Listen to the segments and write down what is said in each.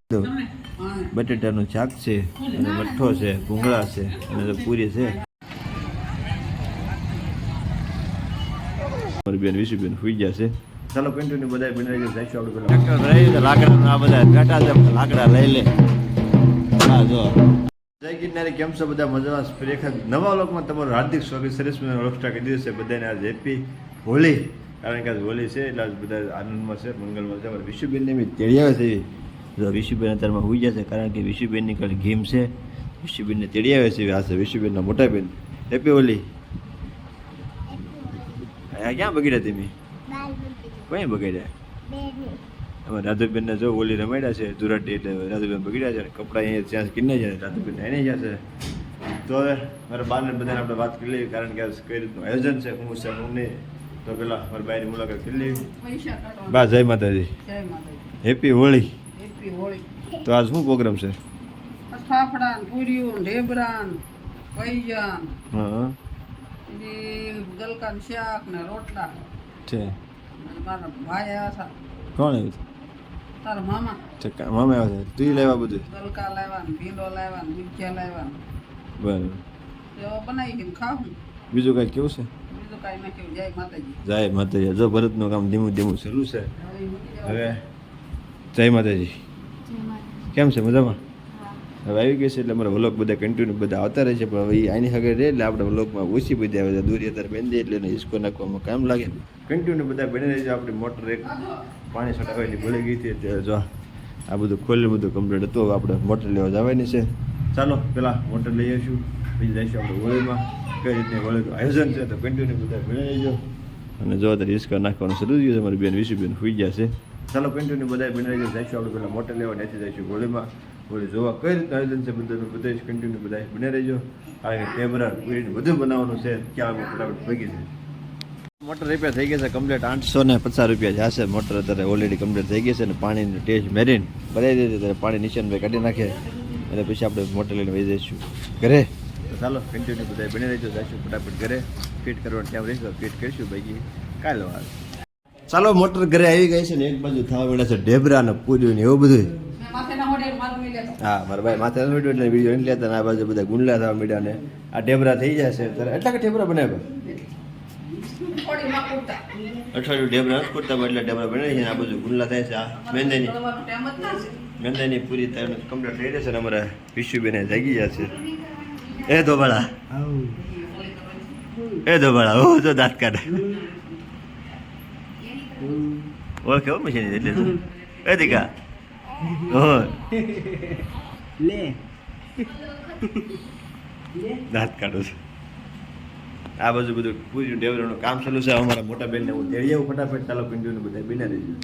બટેટાનું શાક છે અને મઠ્ઠો છે, ભૂંગળા છે અને પૂરી છે. મારી બેન વિશુબેન સુઈ ગયા છે. ચાલો કન્ટિન્યુ બધા બનાવી જઈશું આપણે પેલા ટ્રેક્ટર રહી તો લાકડા આ બધા બેઠા છે, લાકડા લઈ લે. હા જો જય ગિરનારી, કેમ છો બધા? મજામાં? ફરી નવા લોકમાં તમારું હાર્દિક સ્વાગત. સરસ મજાનો રોસ્ટા કરી દીધો છે બધાને. આજ હેપી હોળી, કારણ કે આજ હોળી છે એટલે આજ બધા આનંદમાં છે, મંગલમાં છે. અમારે વિશુબેનને બી તેડી આવે છે. જો વિશુબેન અત્યારમાં હોઈ જશે, કારણ કે વિશુબેનની કાલે ગેમ છે. વિશુબેનને તેડી આવે છે. આ છે વિશુબેનના મોટા બેન. હેપી હોળી. ક્યાં બગડ્યા તમે? કઈ બગડ્યા? અમે રાધુબેનને જો ઓલી રમાડ્યા છે ધુરાટી, એટલે રાધુબેન બગડ્યા છે. કપડાં અહીંયા ત્યાં કિન્ને છે, રાધુબેન એને જશે. તો હવે મારા બારને બધાને આપણે વાત કરી લઈએ, કારણ કે કઈ રીતનું આયોજન છે, હું છે હું નહીં. તો પેલા મારી બાઈની મુલાકાત કરી લેવી. બા જય માતાજી, હેપી હોળી. તો આજ શું પ્રોગ્રામ છે? ફાફડા, પૂરીઓ, ઢેબરા, પૈજાન, હા, ગલકા શાક ને રોટલા છે. મારા ભાઈ આવ્યા કોણ આવ્યું? તારા મામા. મામા આવ્યા છે. તું લેવા બધું? ગલકા લાવ્યા ને ભીંડો લાવ્યા ને ગુજિયા લાવ્યા. બરાબર. એવો બનાવી ખાવું. બીજું કઈ કેવું છે? બીજું કઈ ના કેવું. જય માતાજી. જય માતાજી. જો ભરતનું કામ ધીમું ધીમું શરૂ છે હવે. જય માતાજી. કેમ છે? મજામાં? હવે આવી ગઈ છે એટલે અમારા વ્લોગ બધા કન્ટિન્યુ બધા આવતા રહે છે. પણ હવે આની આગળ રહે એટલે આપણે વ્લોગમાં ઓછી બધી આવે છે. દૂરી અત્યારે બેંધી એટલે એને હિસ્કો નાખવામાં કામ લાગે. કન્ટિન્યુ બધા બની રહે છે. આપણી મોટર એક પાણી છટાવેલી ભૂલી ગઈ હતી, એટલે જો આ બધું ખોલ્યું, બધું કમ્પ્લીટ હતું. આપણે મોટર લેવા જવાની છે. ચાલો પહેલાં મોટર લઈ આવીશું, પછી જઈશું આપણે હોળીમાં. કઈ રીતની હોળીનું આયોજન છે તો કન્ટિન્યુ બધા બની રહેજો. અને જો અત્યારે હિસ્કા નાખવાનું શરૂ થયું છે. મારી બેન વિશુબેન સુઈ ગયા છે. ચાલો કન્ટિન્યુ બધા બની રહેજો. જઈશું આપણે પહેલાં મોટર લેવા, ત્યાંથી જઈશું હોળીમાં. હોળી જોવા કઈ રીતનું આયોજન છે બધાનું, બધા જ કન્ટિન્યુ બધા બને રહેજો. કારણ કે ટેબરા પૂરીને બધું બનાવવાનું છે. ક્યાં ફટાફટ ભેગી છે. મોટર રિપેર થઈ ગઈ છે કમ્પ્લીટ. 850 રૂપિયા જશે મોટર. અત્યારે ઓલરેડી કમ્પ્લીટ થઈ ગઈ છે. અને પાણીની ટેસ્ટ મેરીન ભરાઈ દીધી. ત્યારે પાણી નિશાનભાઈ કાઢી નાખે અને પછી આપણે મોટર લઈને વહી જઈશું ઘરે. તો ચાલો કન્ટિન્યુ બધા બની રહેજો. જઈશું ફટાફટ ઘરે. ફિટ કરવાનું ટાઈમ રહીશું, ફિટ કરીશું. બાકી કાલે વાર. ચાલો મોટર ઘરે આવી ગઈ છે ને એક બાજુ થવા મળ્યા છે ઢેબરા ને પૂરી ને એવું બધું. હા, મારા ભાઈ માથે વીડિયો એટલે વિડીયો એને લેતા. આ બાજુ બધા ગુંડલા થવા મળ્યા ને આ ઢેબરા થઈ જશે. એટલા કે ઢેબરા બનાવ્યા? અઠવાડિયું ઢેબરા નથી કરતા એટલે ઢેબરા બને છે. આ બધું ગુંડલા થાય છે. આ મેંદાની પૂરી કમ્પ્લીટ થઈ જશે ને અમારા વિશુબેને જાગી જશે. એ ધોબાળા, એ ધોબાળા, ઓ તો દાંત કાઢે. ઓળખે હો મશીન એટલે એ દીકા દાંત કાઢો છે. આ બાજુ બધું પૂરી ઢેબરાનું કામ ચાલુ છે. અમારા મોટા બેનને હું તેડી આવું ફટાફટ. ચાલો કન્ટિન્યુ બધા બિના રહેજો.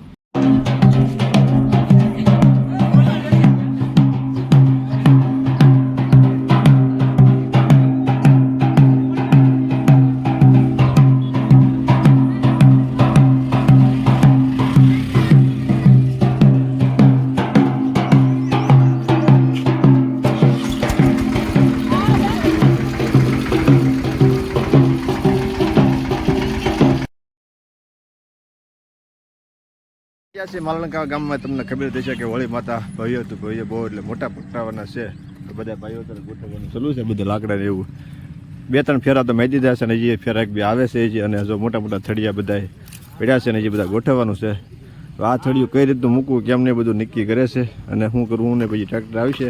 માલણકા ગામમાં તમને ખબર થશે કે હોળી માતા ભવ્ય હતું. ભવ્ય બહુ એટલે મોટા પકડાવાના છે. તો બધા ભાઈઓ તરફ ગોઠવવાનું ચાલુ છે. બધું લાકડા ને એવું 2-3 ફેરા તો માહિતી દીધા છે. અને જે ફેરા બી આવે છે જે, અને જો મોટા મોટા થળિયા બધા પડ્યા છે ને જે બધા ગોઠવવાનું છે. તો આ થળિયું કઈ રીતનું મૂકવું કેમ ને બધું નક્કી કરે છે. અને શું કરવું ને પછી ટ્રેક્ટર આવશે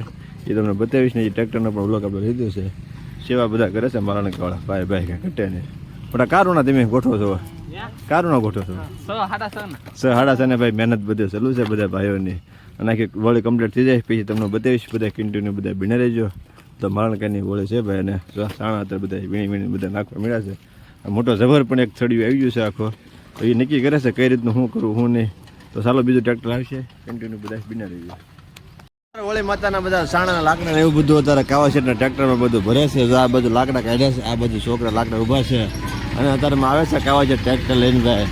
એ તમને બતાવીશ ને. એ ટ્રેક્ટરનો પણ વ્લોગ આપણે લીધો છે. સેવા બધા કરે છે માલણકાવાળા ભાઈ ભાઈ કાંઈ ઘટે નહીં. પણ કારુના તમે ગોઠવો છો? કારુના ગોઠવો છો? 6:30 ને ભાઈ મહેનત બધે ચાલુ છે બધા ભાઈઓની. અને આખી હોળી કમ્પ્લીટ થઈ જાય પછી તમને બતાવીશ. બધા કન્ટિન્યુ બધા ભીણે રહેજો. તો માલણકાની હોળી છે ભાઈ. અને સાણા અત્યારે બધા વીણી બધા નાખવા મળ્યા છે. મોટો જબર પણ એક થળિયું આવી ગયું છે આખો. તો એ નક્કી કરે છે કઈ રીતનું શું કરવું શું નહીં. તો ચાલો બીજું ટ્રેક્ટર આવશે. કન્ટિન્યુ બધા ભીણે રહેજો. હોળી માતાના બધા સાણા લાકડા એવું બધું અત્યારે કાવા છે એટલે ટ્રેક્ટરમાં બધું ભરે છે. આ બધું લાકડા કાઢ્યા છે. આ બધું છોકરા લાકડા ઊભા છે. અને અત્યારમાં આવે છે કાવા છે ટ્રેક્ટર લઈને ભાઈ.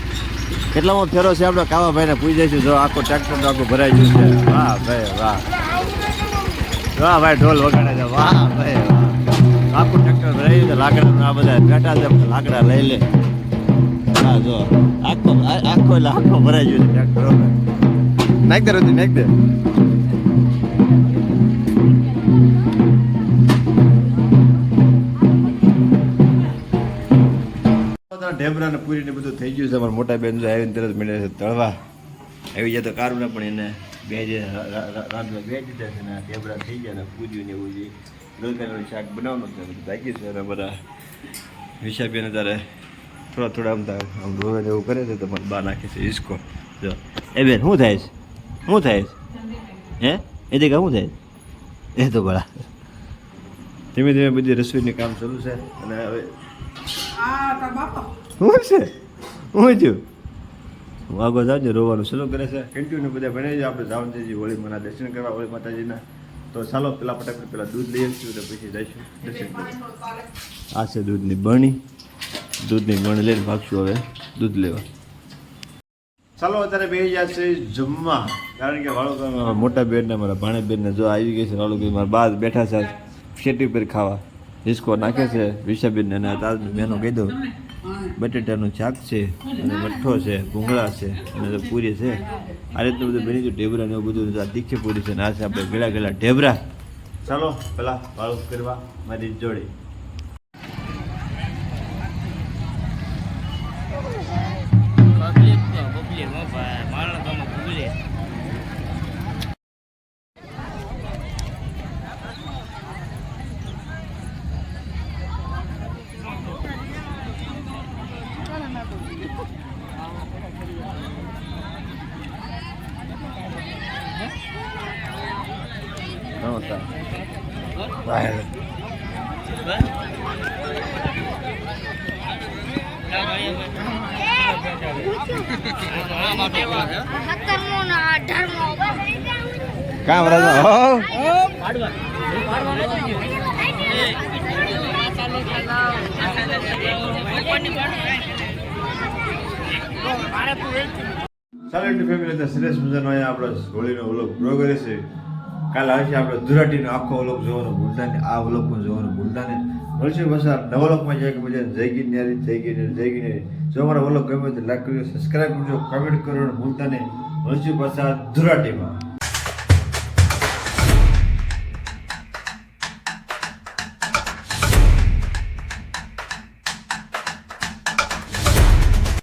કેટલામાં ફેરો છે આપણે કાવા ભાઈને પૂછી જઈશું. જો આખો ટ્રેક્ટર તો આખું ભરાઈ ગયું છે. વાહ ભાઈ વાહ, વાહ ભાઈ ઢોલ વગાડે છે. વાહ ભાઈ વાહ, આખું ટ્રેક્ટર ભરાઈ ગયું. લાકડા આ બધા બેઠા છે, લાકડા લઈ લે. હા જો આખો આખો એટલે આખો ભરાઈ ગયો છે ટ્રેક્ટર. નાખ દે રોજી નાખ દે. ઢેબરા ને પૂરી ને બધું થઈ ગયું છે. અમારા મોટા બેન જો આવીને તરત મળે છે તળવા આવી જાય તો કારુના પણ એને બે જે રાંધવા બે દીધા છે ને ઢેબરા થઈ ગયા ને પૂર્યું ને એવું જે ગલકાનું શાક બનાવવાનું છે બધું બાકી છે અને બધા વિશાબેન તારે થોડા આમ ઢોવે એવું કરે છે તો મને બહાર નાખે છે હિસકો જો એ બેન શું થાય છે શું થાય છે હે એ દેખા શું થાય છે એ તો બળા ધીમે ધીમે બધી રસોઈની કામ શરૂ છે અને હવે આ તાર બાપા શું છે હું થયું વાગો જાવ ને રોવાનું શરૂ કરે છે કન્ટિન્યુ બધા ભણે છે આપણે જવાનું છે હોળી માના દર્શન કરવા હોળી માતાજીના તો ચાલો પેલા ફટાફટ પેલા દૂધ લઈ આવીશું તો પછી જઈશું દર્શન કરવા. આ છે દૂધની બરણી લઈને ભાગશું હવે દૂધ લેવા. ચાલો અત્યારે બે જશે જમવા કારણ કે વાળો મોટા બેનને મારા ભાણે બેનને જો આવી ગઈ છે વાળો કે મારા બા બેઠા છે શેટી પર ખાવા હિસકો નાખે છે વિશાબેનને અને તાજ મેનો કહી દઉં બટેટાનું શાક છે અને મઠ્ઠો છે ભૂંગળા છે અને પૂરી છે આ રીતનું બધું બની ગયું ઢેબરા ને એવું બધું આ તીખી પૂરી છે ને આ છે આપણે ગળા ઢેબરા. ચાલો પેલા વાળું કરવા મારી જોડે. કામ સાયલેન્ટ ફેમિલી તો સરસ મજાનો અહીંયા આપણે હોળીનો વ્લોગ પ્રોગ્રેસ છે. કાલે આવશે આપણે ધુરાટીનો આખો વ્લોગ જોવાનો ભૂલતા નહીં, આ વ્લોગ પણ જોવાનું ભૂલતા નહીં. મળશે બસ નવા વ્લોગમાં જાય કે મજા જય ગિરનારી. જો અમારા વ્લોગ ગમે તો લાઈક કરજો, સબસ્ક્રાઈબ કરજો, કમેન્ટ કરવાનું ભૂલતા નહીં. મળશે પાછા ધુરાટીમાં.